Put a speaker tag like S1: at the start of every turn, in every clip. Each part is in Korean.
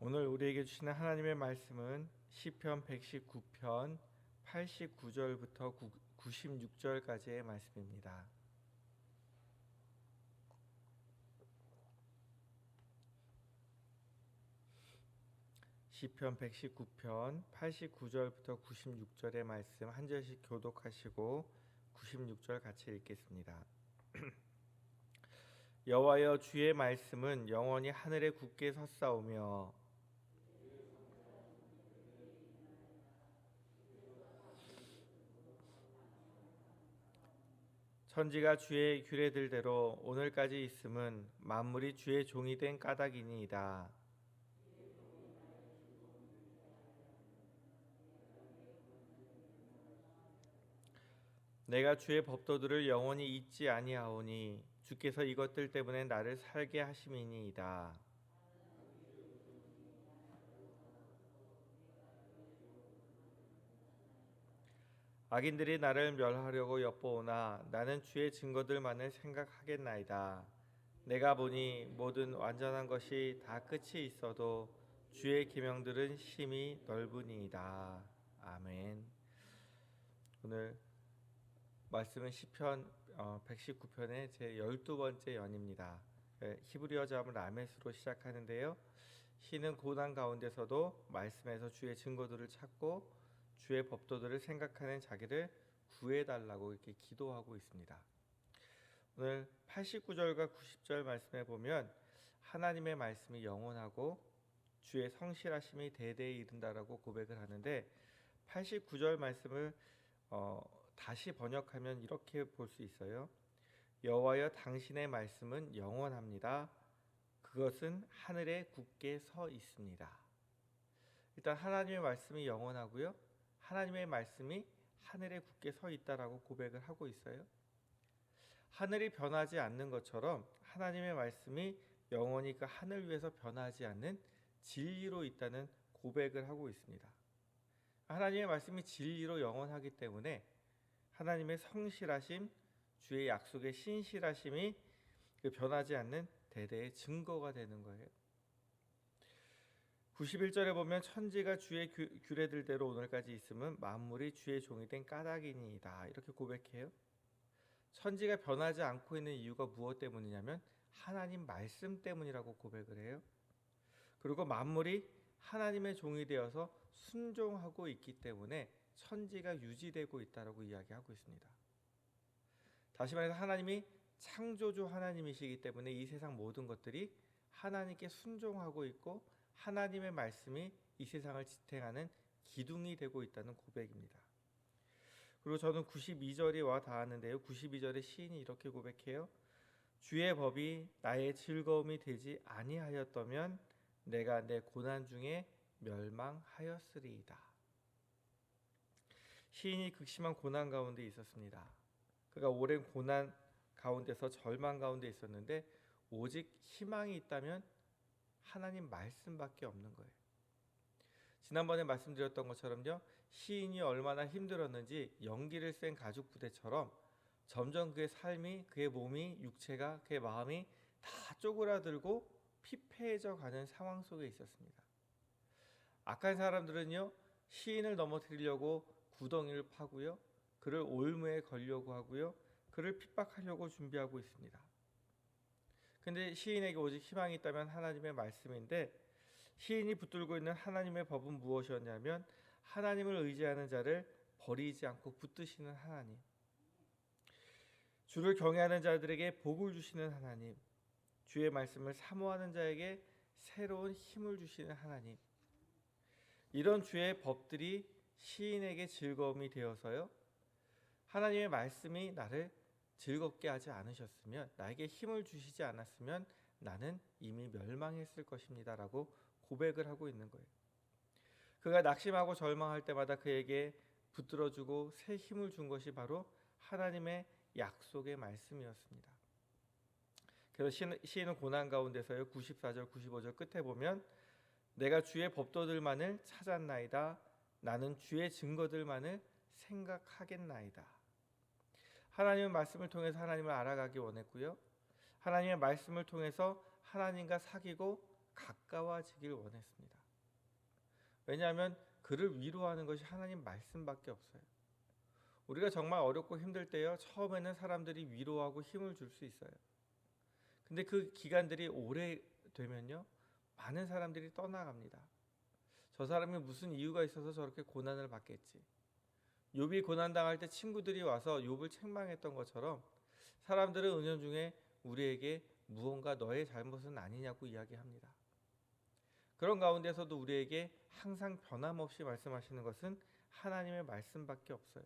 S1: 오늘 우리에게 주시는 하나님의 말씀은 시편 119편 89절부터 96절까지의 말씀입니다. 시편 119편 89절부터 96절의 말씀 한 절씩 교독하시고 96절 같이 읽겠습니다. 여호와여, 주의 말씀은 영원히 하늘에 굳게 섰사오며 천지가 주의 규례들대로 오늘까지 있음은 만물이 주의 종이 된 까닭이니이다. 내가 주의 법도들을 영원히 잊지 아니하오니 주께서 이것들 때문에 나를 살게 하심이니이다. 악인들이 나를 멸하려고 엿보오나 나는 주의 증거들만을 생각하겠나이다. 내가 보니 모든 완전한 것이 다 끝이 있어도 주의 계명들은 심히 넓으니이다. 아멘. 오늘 말씀은 시편 119편의 제 12번째 연입니다. 히브리어 자문 라메스로 시작하는데요. 시는 고난 가운데서도 말씀에서 주의 증거들을 찾고 주의 법도들을 생각하는 자기를 구해달라고 이렇게 기도하고 있습니다. 오늘 89절과 90절 말씀에 보면 하나님의 말씀이 영원하고 주의 성실하심이 대대에 이른다라고 고백을 하는데 89절 말씀을 다시 번역하면 이렇게 볼 수 있어요. 여호와여, 당신의 말씀은 영원합니다. 그것은 하늘에 굳게 서 있습니다. 일단 하나님의 말씀이 영원하고요. 하나님의 말씀이 하늘에 굳게 서 있다라고 고백을 하고 있어요. 하늘이 변하지 않는 것처럼 하나님의 말씀이 영원히 그 하늘 위에서 변하지 않는 진리로 있다는 고백을 하고 있습니다. 하나님의 말씀이 진리로 영원하기 때문에 하나님의 성실하심, 주의 약속의 신실하심이 그 변하지 않는 대대의 증거가 되는 거예요. 91절에 보면 천지가 주의 규례들대로 오늘까지 있음은 만물이 주의 종이 된 까닭이니이다. 이렇게 고백해요. 천지가 변하지 않고 있는 이유가 무엇 때문이냐면 하나님 말씀 때문이라고 고백을 해요. 그리고 만물이 하나님의 종이 되어서 순종하고 있기 때문에 천지가 유지되고 있다라고 이야기하고 있습니다. 다시 말해서 하나님이 창조주 하나님이시기 때문에 이 세상 모든 것들이 하나님께 순종하고 있고 하나님의 말씀이 이 세상을 지탱하는 기둥이 되고 있다는 고백입니다. 그리고 저는 92절이 와 닿았는데요. 92절에 시인이 이렇게 고백해요. 주의 법이 나의 즐거움이 되지 아니하였다면 내가 내 고난 중에 멸망하였으리이다. 시인이 극심한 고난 가운데 있었습니다. 그가 오랜 고난 가운데서 절망 가운데 있었는데 오직 희망이 있다면 하나님 말씀밖에 없는 거예요. 지난번에 말씀드렸던 것처럼요. 시인이 얼마나 힘들었는지 연기를 쓴 가죽 부대처럼 점점 그의 삶이, 그의 몸이, 육체가, 그의 마음이 다 쪼그라들고 피폐해져 가는 상황 속에 있었습니다. 악한 사람들은요. 시인을 넘어뜨리려고 구덩이를 파고요. 그를 올무에 걸려고 하고요. 그를 핍박하려고 준비하고 있습니다. 근데 시인에게 오직 희망이 있다면 하나님의 말씀인데 시인이 붙들고 있는 하나님의 법은 무엇이었냐면 하나님을 의지하는 자를 버리지 않고 붙드시는 하나님, 주를 경외하는 자들에게 복을 주시는 하나님, 주의 말씀을 사모하는 자에게 새로운 힘을 주시는 하나님, 이런 주의 법들이 시인에게 즐거움이 되어서요. 하나님의 말씀이 나를 즐겁게 하지 않으셨으면, 나에게 힘을 주시지 않았으면 나는 이미 멸망했을 것입니다 라고 고백을 하고 있는 거예요. 그가 낙심하고 절망할 때마다 그에게 붙들어주고 새 힘을 준 것이 바로 하나님의 약속의 말씀이었습니다. 그래서 시인은 고난 가운데서요 94절 95절 끝에 보면 내가 주의 법도들만을 찾았나이다. 나는 주의 증거들만을 생각하겠나이다. 하나님의 말씀을 통해서 하나님을 알아가기 원했고요. 하나님의 말씀을 통해서 하나님과 사귀고 가까워지길 원했습니다. 왜냐하면 그를 위로하는 것이 하나님 말씀밖에 없어요. 우리가 정말 어렵고 힘들 때요, 처음에는 사람들이 위로하고 힘을 줄 수 있어요. 근데 그 기간들이 오래 되면요, 많은 사람들이 떠나갑니다. 저 사람이 무슨 이유가 있어서 저렇게 고난을 받겠지. 욥이 고난 당할 때 친구들이 와서 욥을 책망했던 것처럼 사람들은 은연중에 우리에게 무언가 너의 잘못은 아니냐고 이야기합니다. 그런 가운데서도 우리에게 항상 변함없이 말씀하시는 것은 하나님의 말씀밖에 없어요.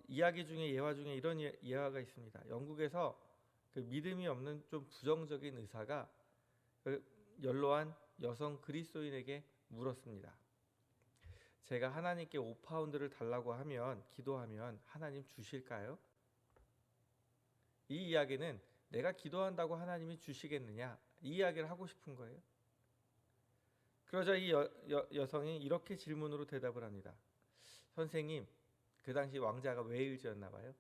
S1: 이야기 중에 예화 중에 이런 예화가 있습니다. 영국에서 그 믿음이 없는 좀 부정적인 의사가 그 연로한 여성 그리스도인에게 물었습니다. 제가 하나님께 5파운드를 달라고 하면 기도하면 하나님 주실까요? 이 이야기는 내가 기도한다고 하나님이 주시겠느냐, 이 이야기를 하고 싶은 거예요. 그러자 이 여성이 이렇게 질문으로 대답을 합니다. 선생님, 그 당시 왕자가 웨일즈였나 봐요.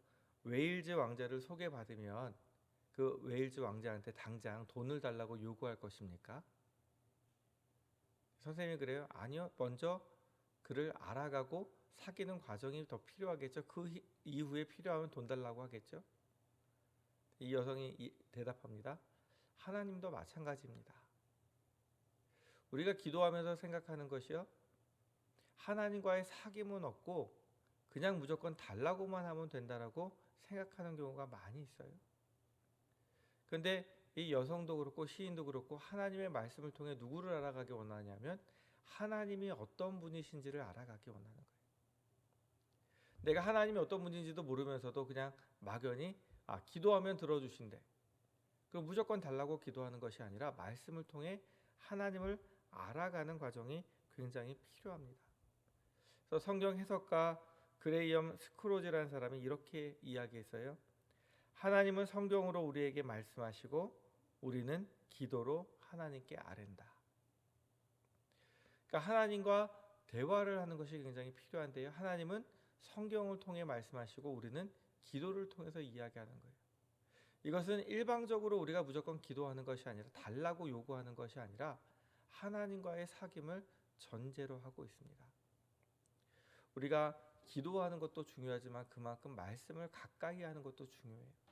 S1: 웨일즈 왕자를 소개받으면 그 웨일즈 왕자한테 당장 돈을 달라고 요구할 것입니까? 선생님이 그래요? 아니요. 먼저 그를 알아가고 사귀는 과정이 더 필요하겠죠. 그 이후에 필요하면 돈 달라고 하겠죠. 이 여성이 대답합니다. 하나님도 마찬가지입니다. 우리가 기도하면서 생각하는 것이요, 하나님과의 사귐은 없고 그냥 무조건 달라고만 하면 된다라고 생각하는 경우가 많이 있어요. 그런데 이 여성도 그렇고 시인도 그렇고 하나님의 말씀을 통해 누구를 알아가기 원하냐면 하나님이 어떤 분이신지를 알아가기 원하는 거예요. 내가 하나님이 어떤 분인지도 모르면서도 그냥 막연히 기도하면 들어주신대. 그럼 무조건 달라고 기도하는 것이 아니라 말씀을 통해 하나님을 알아가는 과정이 굉장히 필요합니다. 그래서 성경 해석가 그레이엄 스크로즈라는 사람이 이렇게 이야기했어요. 하나님은 성경으로 우리에게 말씀하시고 우리는 기도로 하나님께 아랜다. 그러니까 하나님과 대화를 하는 것이 굉장히 필요한데요. 하나님은 성경을 통해 말씀하시고 우리는 기도를 통해서 이야기하는 거예요. 이것은 일방적으로 우리가 무조건 기도하는 것이 아니라 달라고 요구하는 것이 아니라 하나님과의 사귐을 전제로 하고 있습니다. 우리가 기도하는 것도 중요하지만 그만큼 말씀을 가까이 하는 것도 중요해요.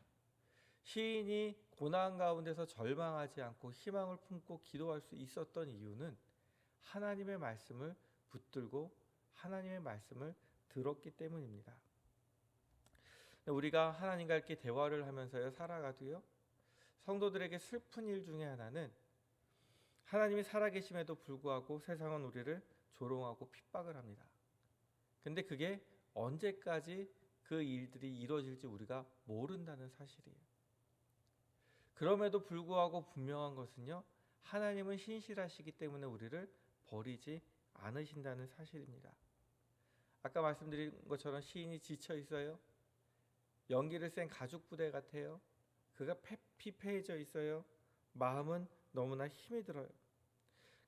S1: 시인이 고난 가운데서 절망하지 않고 희망을 품고 기도할 수 있었던 이유는 하나님의 말씀을 붙들고 하나님의 말씀을 들었기 때문입니다. 우리가 하나님과 이렇게 대화를 하면서 살아가도요, 성도들에게 슬픈 일 중에 하나는 하나님이 살아계심에도 불구하고 세상은 우리를 조롱하고 핍박을 합니다. 근데 그게 언제까지 그 일들이 이루어질지 우리가 모른다는 사실이에요. 그럼에도 불구하고 분명한 것은요, 하나님은 신실하시기 때문에 우리를 버리지 않으신다는 사실입니다. 아까 말씀드린 것처럼 시인이 지쳐 있어요. 연기를 센 가죽 부대 같아요. 그가 피폐해져 있어요. 마음은 너무나 힘이 들어요.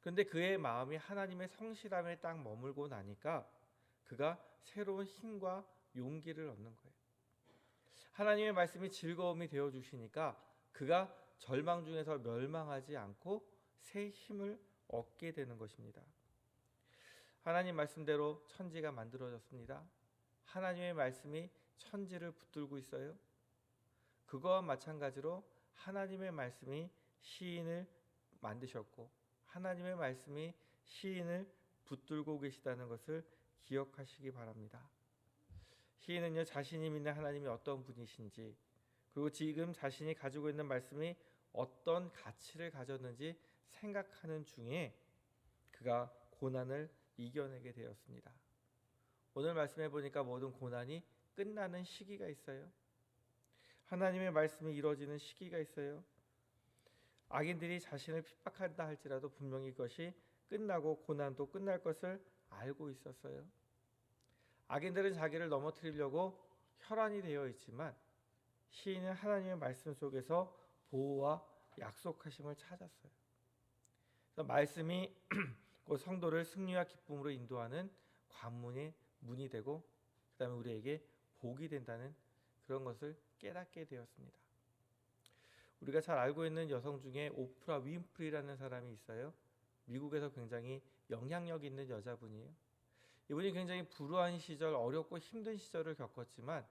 S1: 그런데 그의 마음이 하나님의 성실함에 딱 머물고 나니까 그가 새로운 힘과 용기를 얻는 거예요. 하나님의 말씀이 즐거움이 되어 주시니까 그가 절망 중에서 멸망하지 않고 새 힘을 얻게 되는 것입니다. 하나님 말씀대로 천지가 만들어졌습니다. 하나님의 말씀이 천지를 붙들고 있어요. 그거와 마찬가지로 하나님의 말씀이 시인을 만드셨고 하나님의 말씀이 시인을 붙들고 계시다는 것을 기억하시기 바랍니다. 시인은요, 자신이 믿는 하나님이 어떤 분이신지, 그리고 지금 자신이 가지고 있는 말씀이 어떤 가치를 가졌는지 생각하는 중에 그가 고난을 이겨내게 되었습니다. 오늘 말씀해 보니까 모든 고난이 끝나는 시기가 있어요. 하나님의 말씀이 이루어지는 시기가 있어요. 악인들이 자신을 핍박한다 할지라도 분명히 그것이 끝나고 고난도 끝날 것을 알고 있었어요. 악인들은 자기를 넘어뜨리려고 혈안이 되어 있지만 시인은 하나님의 말씀 속에서 보호와 약속하심을 찾았어요. 그래서 말씀이 그 성도를 승리와 기쁨으로 인도하는 관문의 문이 되고 그 다음에 우리에게 복이 된다는 그런 것을 깨닫게 되었습니다. 우리가 잘 알고 있는 여성 중에 오프라 윈프리라는 사람이 있어요. 미국에서 굉장히 영향력 있는 여자분이에요. 이분이 굉장히 불우한 시절, 어렵고 힘든 시절을 겪었지만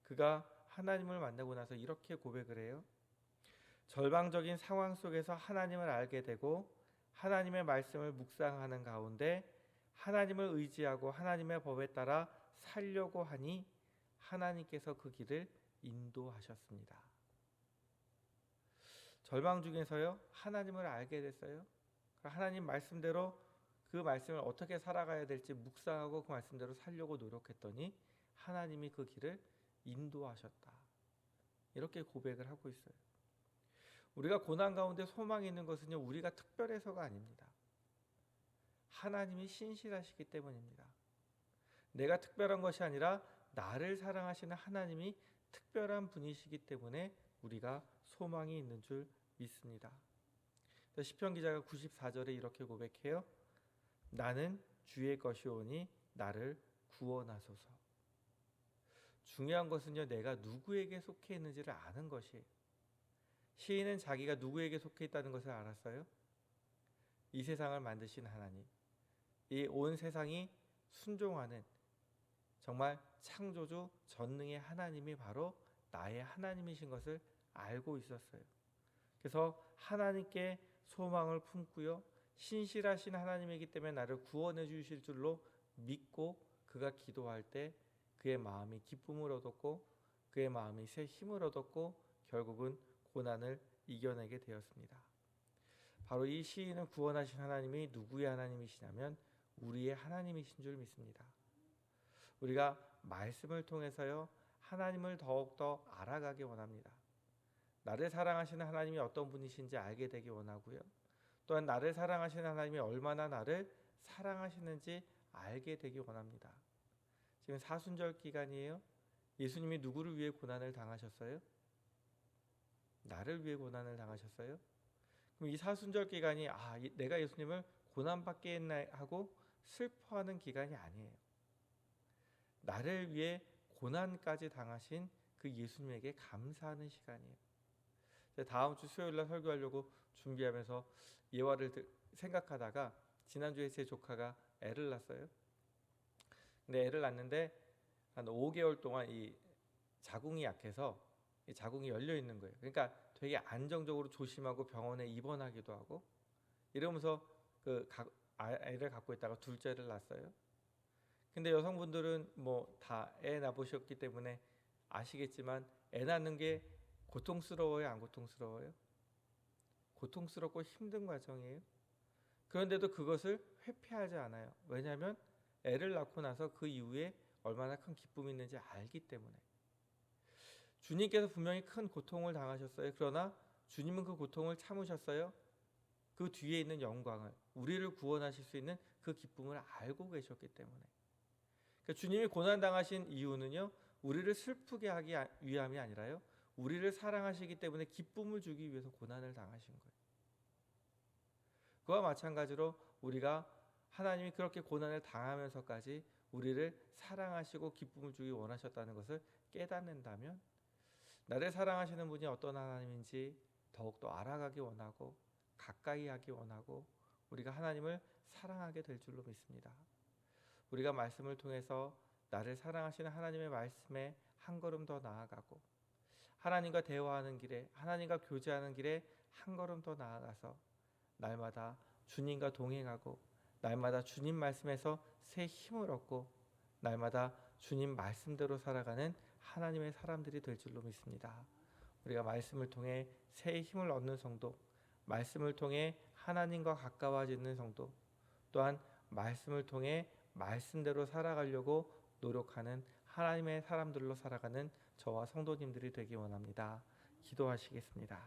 S1: 그가 하나님을 만나고 나서 이렇게 고백을 해요. 절망적인 상황 속에서 하나님을 알게 되고 하나님의 말씀을 묵상하는 가운데 하나님을 의지하고 하나님의 법에 따라 살려고 하니 하나님께서 그 길을 인도하셨습니다. 절망 중에서요, 하나님을 알게 됐어요. 하나님 말씀대로 그 말씀을 어떻게 살아가야 될지 묵상하고 그 말씀대로 살려고 노력했더니 하나님이 그 길을 인도하셨다. 이렇게 고백을 하고 있어요. 우리가 고난 가운데 소망이 있는 것은요, 우리가 특별해서가 아닙니다. 하나님이 신실하시기 때문입니다. 내가 특별한 것이 아니라 나를 사랑하시는 하나님이 특별한 분이시기 때문에 우리가 소망이 있는 줄 믿습니다. 시편 기자가 94절에 이렇게 고백해요. 나는 주의 것이오니 나를 구원하소서. 중요한 것은요, 내가 누구에게 속해 있는지를 아는 것이에요. 시인은 자기가 누구에게 속해 있다는 것을 알았어요. 이 세상을 만드신 하나님, 이 온 세상이 순종하는 정말 창조주 전능의 하나님이 바로 나의 하나님이신 것을 알고 있었어요. 그래서 하나님께 소망을 품고요, 신실하신 하나님이기 때문에 나를 구원해 주실 줄로 믿고 그가 기도할 때 그의 마음이 기쁨을 얻었고 그의 마음이 새 힘을 얻었고 결국은 고난을 이겨내게 되었습니다. 바로 이 시인은 구원하신 하나님이 누구의 하나님이시냐면 우리의 하나님이신 줄 믿습니다. 우리가 말씀을 통해서요, 하나님을 더욱더 알아가기 원합니다. 나를 사랑하시는 하나님이 어떤 분이신지 알게 되기 원하고요, 또한 나를 사랑하시는 하나님이 얼마나 나를 사랑하시는지 알게 되기 원합니다. 지금 사순절 기간이에요. 예수님이 누구를 위해 고난을 당하셨어요? 나를 위해 고난을 당하셨어요? 그럼 이 사순절 기간이 내가 예수님을 고난받게 했나 하고 슬퍼하는 기간이 아니에요. 나를 위해 고난까지 당하신 그 예수님에게 감사하는 시간이에요. 다음 주 수요일날 설교하려고 준비하면서 예화를 생각하다가 지난주에 제 조카가 애를 낳았어요. 근데 애를 낳는데 한 5개월 동안 이 자궁이 약해서 이 자궁이 열려 있는 거예요. 그러니까 되게 안정적으로 조심하고 병원에 입원하기도 하고 이러면서 애를 갖고 있다가 둘째를 낳았어요. 근데 여성분들은 뭐 다 애 낳으셨기 때문에 아시겠지만 애 낳는 게 고통스러워요, 안 고통스러워요? 고통스럽고 힘든 과정이에요. 그런데도 그것을 회피하지 않아요. 왜냐하면 애를 낳고 나서 그 이후에 얼마나 큰 기쁨이 있는지 알기 때문에. 주님께서 분명히 큰 고통을 당하셨어요. 그러나 주님은 그 고통을 참으셨어요. 그 뒤에 있는 영광을, 우리를 구원하실 수 있는 그 기쁨을 알고 계셨기 때문에. 그러니까 주님이 고난당하신 이유는요, 우리를 슬프게 하기 위함이 아니라요, 우리를 사랑하시기 때문에 기쁨을 주기 위해서 고난을 당하신 거예요. 그와 마찬가지로 우리가 하나님이 그렇게 고난을 당하면서까지 우리를 사랑하시고 기쁨을 주기 원하셨다는 것을 깨닫는다면 나를 사랑하시는 분이 어떤 하나님인지 더욱더 알아가기 원하고 가까이 하기 원하고 우리가 하나님을 사랑하게 될 줄로 믿습니다. 우리가 말씀을 통해서 나를 사랑하시는 하나님의 말씀에 한 걸음 더 나아가고 하나님과 대화하는 길에, 하나님과 교제하는 길에 한 걸음 더 나아가서 날마다 주님과 동행하고 날마다 주님 말씀에서 새 힘을 얻고 날마다 주님 말씀대로 살아가는 하나님의 사람들이 될 줄로 믿습니다. 우리가 말씀을 통해 새 힘을 얻는 성도, 말씀을 통해 하나님과 가까워지는 성도, 또한 말씀을 통해 말씀대로 살아가려고 노력하는 하나님의 사람들로 살아가는 저와 성도님들이 되기 원합니다. 기도하시겠습니다.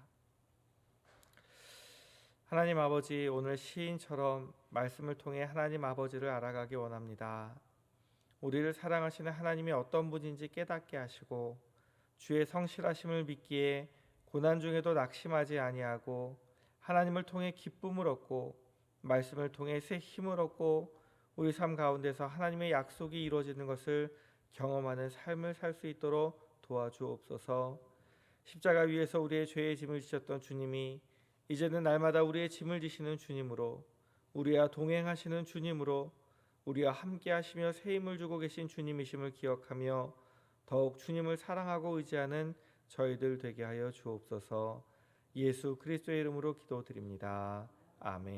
S1: 하나님 아버지, 오늘 시인처럼 말씀을 통해 하나님 아버지를 알아가기 원합니다. 우리를 사랑하시는 하나님이 어떤 분인지 깨닫게 하시고 주의 성실하심을 믿기에 고난 중에도 낙심하지 아니하고 하나님을 통해 기쁨을 얻고 말씀을 통해 새 힘을 얻고 우리 삶 가운데서 하나님의 약속이 이루어지는 것을 경험하는 삶을 살 수 있도록 도와주옵소서. 십자가 위에서 우리의 죄의 짐을 지셨던 주님이 이제는 날마다 우리의 짐을 지시는 주님으로, 우리와 동행하시는 주님으로, 우리와 함께 하시며 새 힘을 주고 계신 주님이심을 기억하며 더욱 주님을 사랑하고 의지하는 저희들 되게 하여 주옵소서. 예수 그리스도의 이름으로 기도드립니다. 아멘.